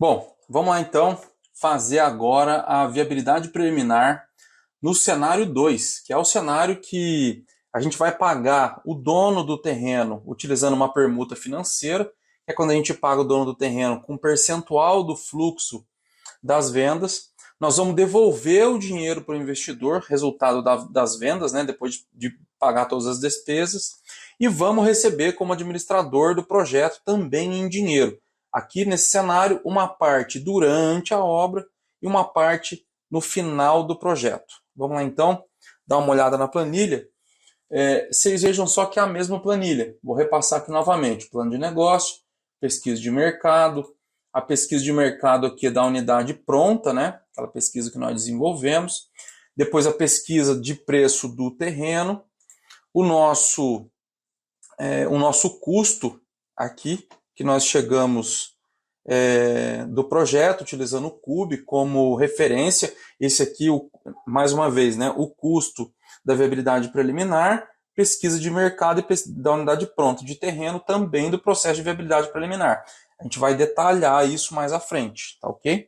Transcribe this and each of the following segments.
Bom, vamos lá então fazer agora a viabilidade preliminar no cenário 2, que é o cenário que a gente vai pagar o dono do terreno utilizando uma permuta financeira, que é quando a gente paga o dono do terreno com percentual do fluxo das vendas. Nós vamos devolver o dinheiro para o investidor, resultado das vendas, né, depois de pagar todas as despesas, e vamos receber como administrador do projeto também em dinheiro. Aqui nesse cenário, uma parte durante a obra e uma parte no final do projeto. Vamos lá então, dar uma olhada na planilha. Vocês vejam só que é a mesma planilha. Vou repassar aqui novamente. Plano de negócio, pesquisa de mercado. A pesquisa de mercado aqui é da unidade pronta, né? Aquela pesquisa que nós desenvolvemos. Depois a pesquisa de preço do terreno. O nosso custo aqui, que nós chegamos do projeto, utilizando o CUB como referência. Esse aqui, mais uma vez, né, o custo da viabilidade preliminar, pesquisa de mercado e da unidade pronta de terreno também do processo de viabilidade preliminar. A gente vai detalhar isso mais à frente, tá ok?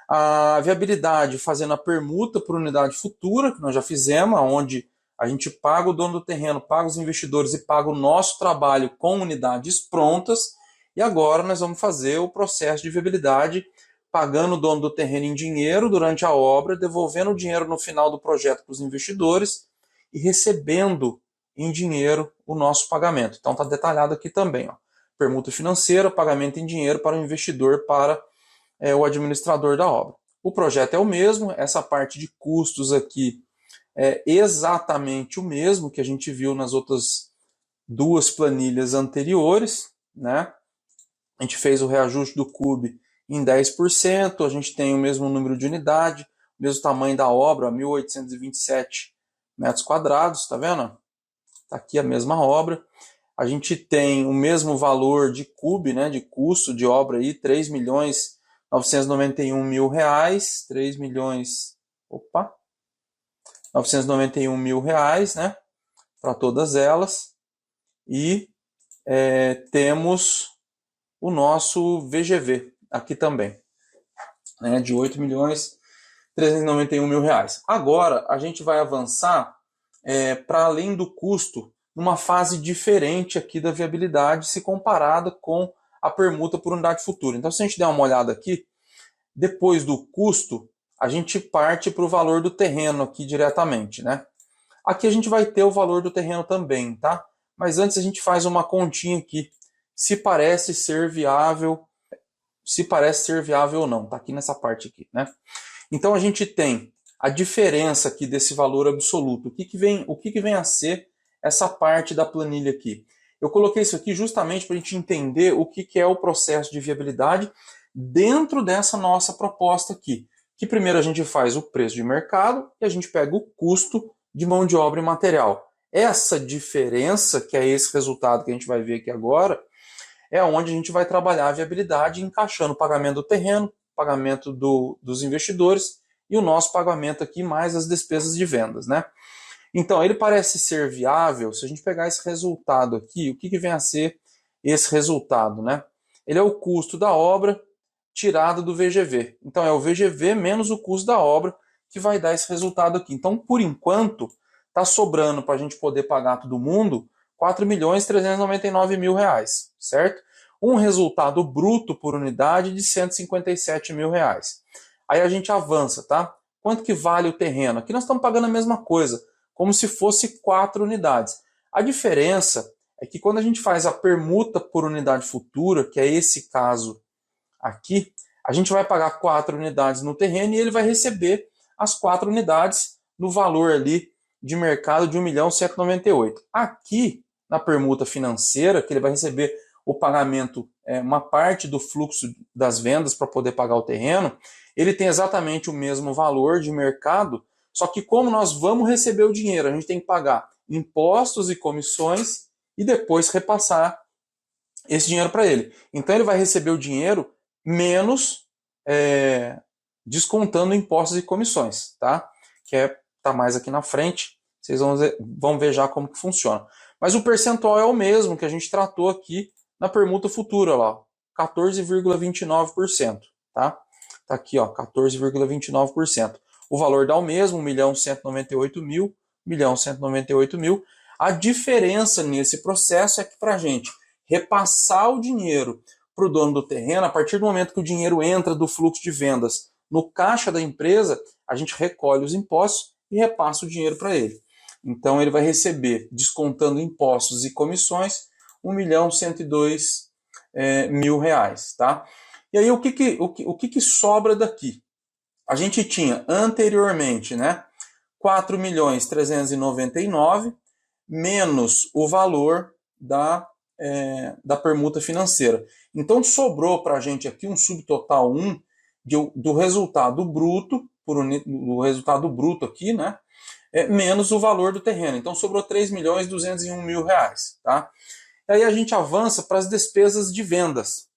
A viabilidade fazendo a permuta por unidade futura, que nós já fizemos, onde a gente paga o dono do terreno, paga os investidores e paga o nosso trabalho com unidades prontas. E agora nós vamos fazer o processo de viabilidade pagando o dono do terreno em dinheiro durante a obra, devolvendo o dinheiro no final do projeto para os investidores e recebendo em dinheiro o nosso pagamento. Então está detalhado aqui também. Ó. Permuta financeira, pagamento em dinheiro para o investidor, para o administrador da obra. O projeto é o mesmo, essa parte de custos aqui é exatamente o mesmo que a gente viu nas outras duas planilhas anteriores, né? A gente fez o reajuste do CUB em 10%, a gente tem o mesmo número de unidade, o mesmo tamanho da obra, 1.827 metros quadrados, tá vendo? Tá aqui a mesma obra. A gente tem o mesmo valor de CUB, né, de custo de obra aí, R$3.991.000, 991 mil reais, né, para todas elas. E temos o nosso VGV aqui também, né, de R$8.391.000. Agora a gente vai avançar para além do custo, numa fase diferente aqui da viabilidade, se comparada com a permuta por unidade futura. Então, se a gente der uma olhada aqui, depois do custo, a gente parte para o valor do terreno aqui diretamente, né? Aqui a gente vai ter o valor do terreno também, tá? Mas antes a gente faz uma continha aqui, se parece ser viável ou não, tá aqui nessa parte aqui, né? Então a gente tem a diferença aqui desse valor absoluto. O que vem a ser essa parte da planilha aqui? Eu coloquei isso aqui justamente para a gente entender o que é o processo de viabilidade dentro dessa nossa proposta aqui. Que primeiro a gente faz o preço de mercado e a gente pega o custo de mão de obra e material. Essa diferença, que é esse resultado que a gente vai ver aqui agora, é onde a gente vai trabalhar a viabilidade encaixando o pagamento do terreno, pagamento dos investidores e o nosso pagamento aqui mais as despesas de vendas, né? Então, ele parece ser viável se a gente pegar esse resultado aqui. O que vem a ser esse resultado, né? Ele é o custo da obra tirado do VGV. Então, é o VGV menos o custo da obra que vai dar esse resultado aqui. Então, por enquanto, está sobrando para a gente poder pagar todo mundo R$4.399.000, certo? Um resultado bruto por unidade de R$157.000. Aí a gente avança, tá? Quanto que vale o terreno? Aqui nós estamos pagando a mesma coisa, como se fosse 4 unidades. A diferença é que quando a gente faz a permuta por unidade futura, que é esse caso aqui, a gente vai pagar 4 unidades no terreno e ele vai receber as 4 unidades no valor ali de mercado de R$1.198.000. Aqui, na permuta financeira, que ele vai receber o pagamento, uma parte do fluxo das vendas para poder pagar o terreno, ele tem exatamente o mesmo valor de mercado, só que como nós vamos receber o dinheiro, a gente tem que pagar impostos e comissões e depois repassar esse dinheiro para ele. Então ele vai receber o dinheiro menos descontando impostos e comissões, tá? Que tá mais aqui na frente, vocês vão ver já como que funciona. Mas o percentual é o mesmo que a gente tratou aqui na permuta futura, lá, 14,29%. tá? Tá aqui, ó, 14,29%. O valor dá o mesmo, 1.198.000, 1.198.000. A diferença nesse processo é que para a gente repassar o dinheiro para o dono do terreno, a partir do momento que o dinheiro entra do fluxo de vendas no caixa da empresa, a gente recolhe os impostos e repassa o dinheiro para ele. Então ele vai receber, descontando impostos e comissões, R$ 1.102.000, tá? E aí o que sobra daqui? A gente tinha anteriormente, né, 4.399.000 menos o valor da permuta financeira. Então sobrou para a gente aqui um subtotal 1 do resultado bruto, o resultado bruto aqui, né, menos o valor do terreno. Então sobrou R$ 3.201.000, tá? E aí a gente avança para as despesas de vendas.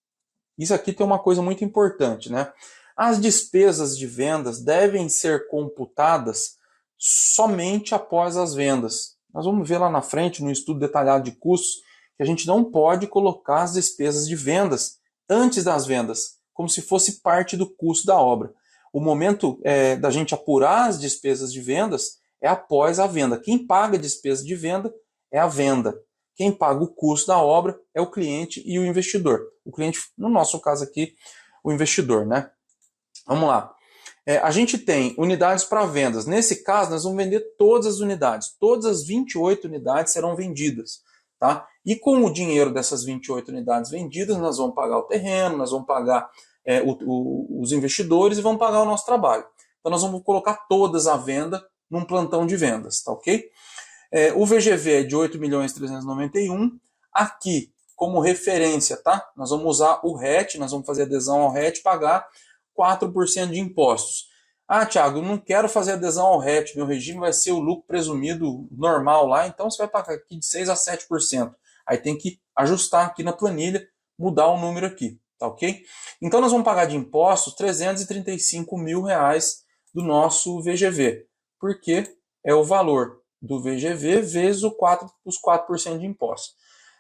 Isso aqui tem uma coisa muito importante, né? As despesas de vendas devem ser computadas somente após as vendas. Nós vamos ver lá na frente, no estudo detalhado de custos, que a gente não pode colocar as despesas de vendas antes das vendas, como se fosse parte do custo da obra. O momento da gente apurar as despesas de vendas é após a venda. Quem paga a despesa de venda é a venda. Quem paga o custo da obra é o cliente e o investidor. O cliente, no nosso caso aqui, o investidor, né? Vamos lá. A gente tem unidades para vendas. Nesse caso, nós vamos vender todas as unidades. Todas as 28 unidades serão vendidas, tá? E com o dinheiro dessas 28 unidades vendidas, nós vamos pagar o terreno, nós vamos pagar os investidores e vamos pagar o nosso trabalho. Então nós vamos colocar todas à venda num plantão de vendas, tá ok? O VGV é de 8.391.000. Aqui, como referência, tá? Nós vamos usar o RET, nós vamos fazer adesão ao RET, pagar 4% de impostos. Ah, Thiago, eu não quero fazer adesão ao RET, meu regime vai ser o lucro presumido normal lá, então você vai pagar aqui de 6% a 7%. Aí tem que ajustar aqui na planilha, mudar o número aqui, tá ok? Então nós vamos pagar de impostos R$ 335.000 do nosso VGV, porque é o valor do VGV vezes os 4% de impostos.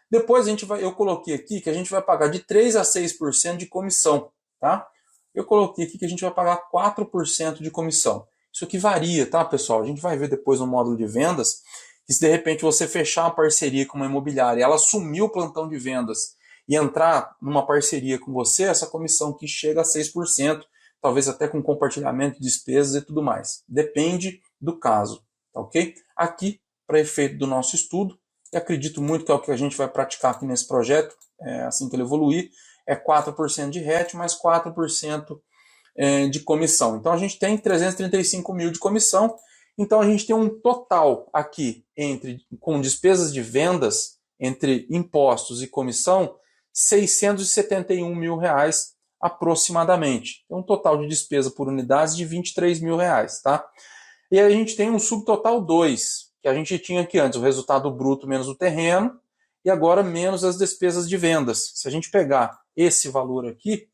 Depois eu coloquei aqui que a gente vai pagar de 3% a 6% de comissão, tá? Eu coloquei aqui que a gente vai pagar 4% de comissão. Isso aqui varia, tá, pessoal? A gente vai ver depois no módulo de vendas que se de repente você fechar uma parceria com uma imobiliária e ela assumir o plantão de vendas e entrar numa parceria com você, essa comissão aqui chega a 6%, talvez até com compartilhamento de despesas e tudo mais. Depende do caso, tá ok? Aqui, para efeito do nosso estudo, e acredito muito que é o que a gente vai praticar aqui nesse projeto, assim que ele evoluir, é 4% de RET mais 4% de comissão. Então a gente tem 335.000 de comissão, então a gente tem um total aqui, com despesas de vendas, entre impostos e comissão, R$ 671.000 aproximadamente. Tem um total de despesa por unidades de R$ 23.000, tá? E aí a gente tem um subtotal 2, que a gente tinha aqui antes, o resultado bruto menos o terreno, e agora menos as despesas de vendas. Se a gente pegar esse valor aqui,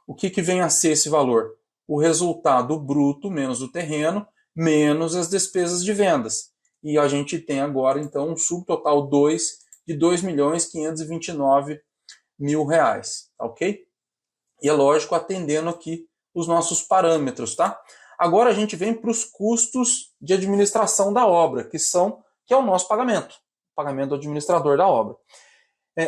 o que vem a ser esse valor? O resultado bruto menos o terreno, menos as despesas de vendas. E a gente tem agora, então, um subtotal 2 de R$ 2.529.000, tá ok? E é lógico, atendendo aqui os nossos parâmetros, tá? Agora a gente vem para os custos de administração da obra, que é o nosso pagamento do administrador da obra.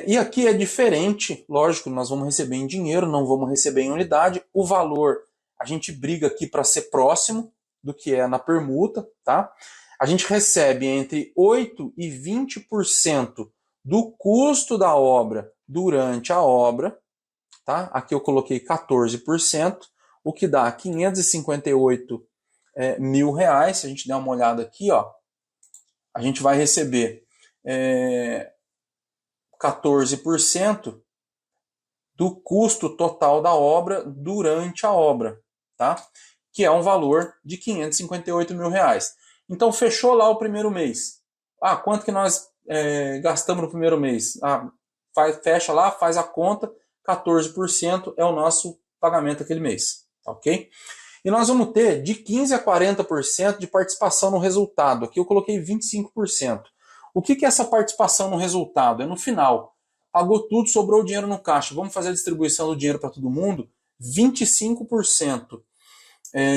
E aqui é diferente, lógico, nós vamos receber em dinheiro, não vamos receber em unidade. O valor, a gente briga aqui para ser próximo do que é na permuta, tá? A gente recebe entre 8% e 20% do custo da obra durante a obra, tá? Aqui eu coloquei 14%, o que dá R$ 558.000. Se a gente der uma olhada aqui, ó, a gente vai receber 14% do custo total da obra durante a obra, tá? Que é um valor de R$ 558.000. Então fechou lá o primeiro mês. Quanto que nós gastamos no primeiro mês? Fecha lá, faz a conta, 14% é o nosso pagamento aquele mês, ok? E nós vamos ter de 15% a 40% de participação no resultado. Aqui eu coloquei 25%. O que é essa participação no resultado? É no final. Pagou tudo, sobrou o dinheiro no caixa. Vamos fazer a distribuição do dinheiro para todo mundo? 25%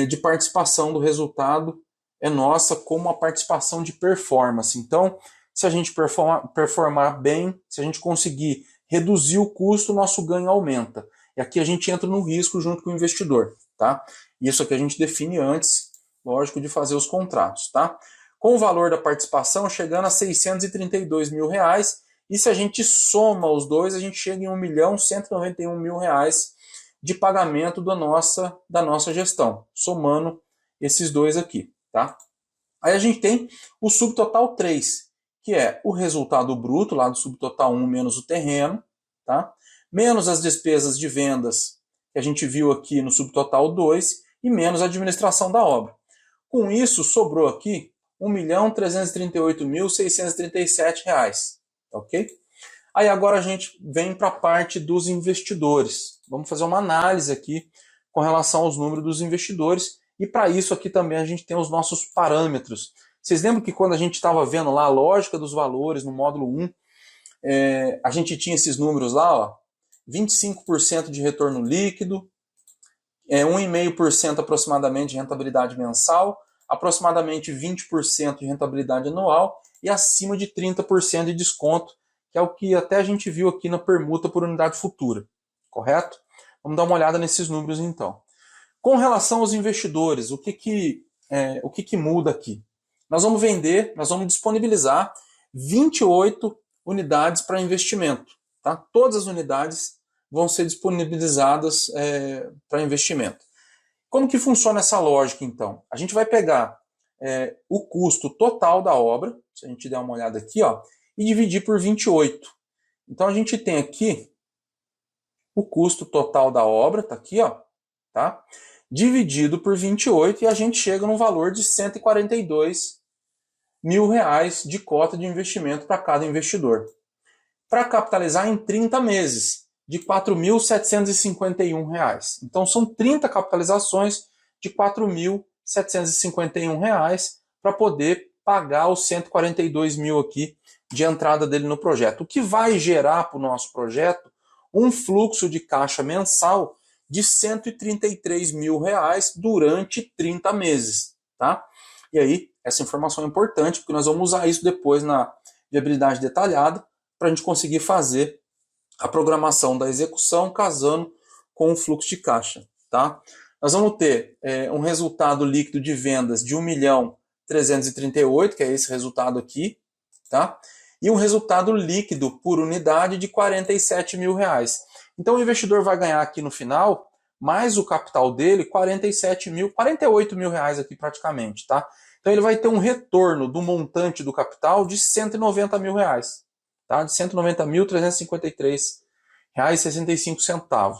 de participação do resultado é nossa como a participação de performance. Então, se a gente performar bem, se a gente conseguir reduzir o custo, o nosso ganho aumenta. E aqui a gente entra no risco junto com o investidor, tá? Isso aqui a gente define antes, lógico, de fazer os contratos, tá? Com o valor da participação chegando a R$632 mil, e se a gente soma os dois, a gente chega em R$1.191.000 de pagamento da nossa gestão, somando esses dois aqui, tá? Aí a gente tem o subtotal 3, que é o resultado bruto lá do subtotal 1 menos o terreno, tá? Menos as despesas de vendas que a gente viu aqui no subtotal 2 e menos a administração da obra. Com isso, sobrou aqui R$1.338.637, ok? Aí agora a gente vem para a parte dos investidores. Vamos fazer uma análise aqui com relação aos números dos investidores, e para isso aqui também a gente tem os nossos parâmetros. Vocês lembram que quando a gente estava vendo lá a lógica dos valores no módulo 1, a gente tinha esses números lá, ó, 25% de retorno líquido, 1,5% aproximadamente de rentabilidade mensal, aproximadamente 20% de rentabilidade anual e acima de 30% de desconto, que é o que até a gente viu aqui na permuta por unidade futura, correto? Vamos dar uma olhada nesses números então. Com relação aos investidores, o que muda aqui? Nós vamos vender, nós vamos disponibilizar 28 unidades para investimento, tá? Todas as unidades vão ser disponibilizadas para investimento. Como que funciona essa lógica, então? A gente vai pegar o custo total da obra, se a gente der uma olhada aqui, ó, e dividir por 28. Então, a gente tem aqui o custo total da obra, tá aqui, ó, tá? Dividido por 28, e a gente chega no valor de R$142 mil de cota de investimento para cada investidor. Para capitalizar em 30 meses, de R$4.751. Então, são 30 capitalizações de R$4.751 para poder pagar os 142 mil aqui de entrada dele no projeto. O que vai gerar para o nosso projeto um fluxo de caixa mensal de R$133 mil durante 30 meses. Tá? E aí, essa informação é importante, porque nós vamos usar isso depois na viabilidade detalhada para a gente conseguir fazer a programação da execução casando com o fluxo de caixa. Tá? Nós vamos ter um resultado líquido de vendas de 1.338.000, que é esse resultado aqui, tá? E um resultado líquido por unidade de R$47 mil. Então o investidor vai ganhar aqui no final, mais o capital dele, R$48 mil aqui praticamente. Tá? Então ele vai ter um retorno do montante do capital de R$190 mil. Tá? De R$190.353,65.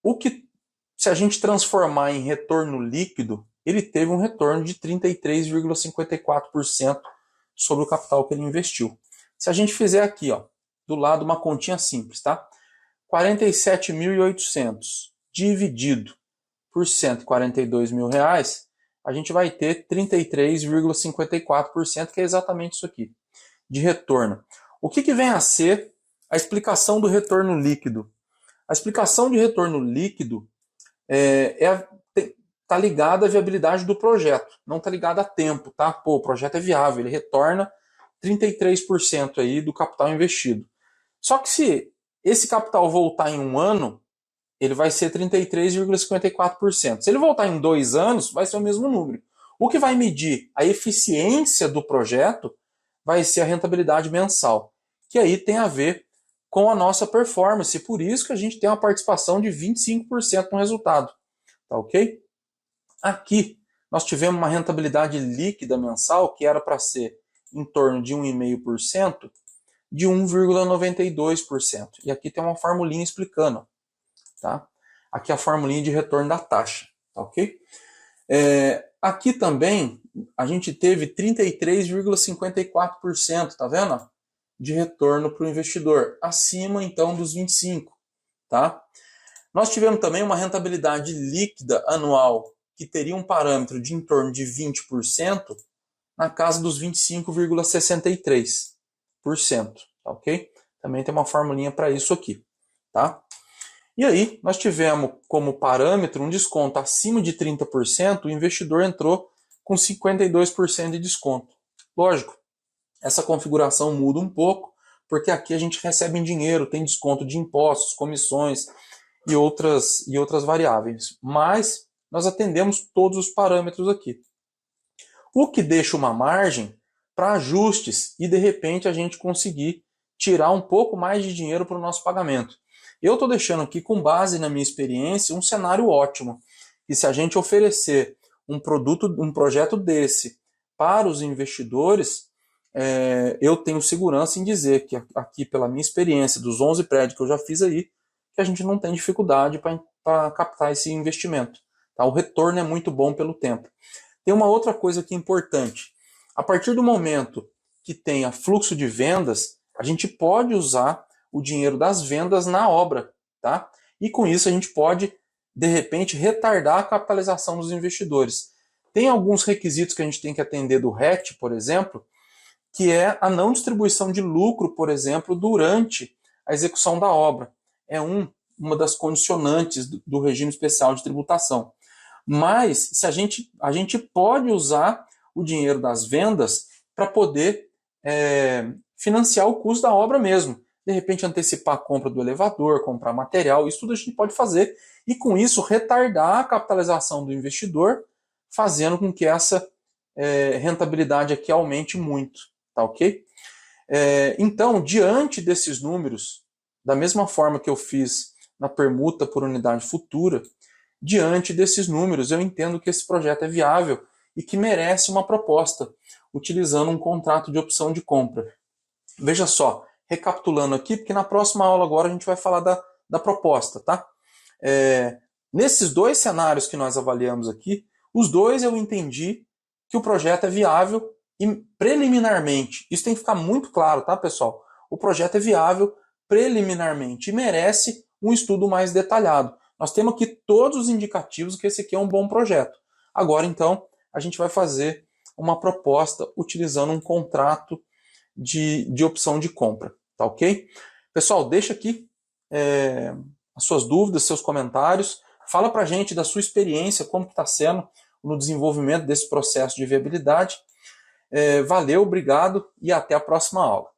O que, se a gente transformar em retorno líquido, ele teve um retorno de 33,54% sobre o capital que ele investiu. Se a gente fizer aqui, ó, do lado uma continha simples, tá? 47.800 dividido por 142 mil reais, a gente vai ter 33,54%, que é exatamente isso aqui, de retorno. O que vem a ser a explicação do retorno líquido? A explicação de retorno líquido está ligada à viabilidade do projeto, não está ligada a tempo, tá? Pô, o projeto é viável, ele retorna 33% aí do capital investido. Só que se esse capital voltar em um ano, ele vai ser 33,54%. Se ele voltar em 2 anos, vai ser o mesmo número. O que vai medir a eficiência do projeto vai ser a rentabilidade mensal, que aí tem a ver com a nossa performance. Por isso que a gente tem uma participação de 25% no resultado. Tá ok? Aqui, nós tivemos uma rentabilidade líquida mensal, que era para ser em torno de 1,5%, de 1,92%. E aqui tem uma formulinha explicando. Tá? Aqui é a formulinha de retorno da taxa. Tá ok? Aqui também, a gente teve 33,54%, tá vendo? De retorno para o investidor, acima então dos 25%. Tá? Nós tivemos também uma rentabilidade líquida anual que teria um parâmetro de em torno de 20%, na casa dos 25,63%. Tá ok? Também tem uma formulinha para isso aqui. Tá? E aí, nós tivemos como parâmetro um desconto acima de 30%, o investidor entrou com 52% de desconto. Lógico, essa configuração muda um pouco, porque aqui a gente recebe em dinheiro, tem desconto de impostos, comissões e outras variáveis. Mas nós atendemos todos os parâmetros aqui. O que deixa uma margem para ajustes e, de repente, a gente conseguir tirar um pouco mais de dinheiro para o nosso pagamento. Eu estou deixando aqui, com base na minha experiência, um cenário ótimo. E se a gente oferecer um projeto desse para os investidores, eu tenho segurança em dizer que aqui, pela minha experiência, dos 11 prédios que eu já fiz aí, que a gente não tem dificuldade para captar esse investimento. Tá? O retorno é muito bom pelo tempo. Tem uma outra coisa que é importante. A partir do momento que tenha fluxo de vendas, a gente pode usar o dinheiro das vendas na obra, tá? E com isso a gente pode, de repente, retardar a capitalização dos investidores. Tem alguns requisitos que a gente tem que atender do RET, por exemplo, que é a não distribuição de lucro, por exemplo, durante a execução da obra. É uma das condicionantes do regime especial de tributação. Mas se a gente pode usar o dinheiro das vendas para poder financiar o custo da obra mesmo. De repente antecipar a compra do elevador, comprar material, isso tudo a gente pode fazer. E com isso retardar a capitalização do investidor, fazendo com que essa rentabilidade aqui aumente muito. Tá ok? Então, diante desses números, da mesma forma que eu fiz na permuta por unidade futura, diante desses números, eu entendo que esse projeto é viável e que merece uma proposta, utilizando um contrato de opção de compra. Veja só, recapitulando aqui, porque na próxima aula agora a gente vai falar da proposta, tá? Nesses dois cenários que nós avaliamos aqui, os dois eu entendi que o projeto é viável e preliminarmente, isso tem que ficar muito claro, tá, pessoal? O projeto é viável preliminarmente e merece um estudo mais detalhado. Nós temos aqui todos os indicativos que esse aqui é um bom projeto. Agora, então, a gente vai fazer uma proposta utilizando um contrato de opção de compra, tá ok? Pessoal, deixa aqui as suas dúvidas, seus comentários. Fala pra gente da sua experiência, como que está sendo no desenvolvimento desse processo de viabilidade. Valeu, obrigado e até a próxima aula.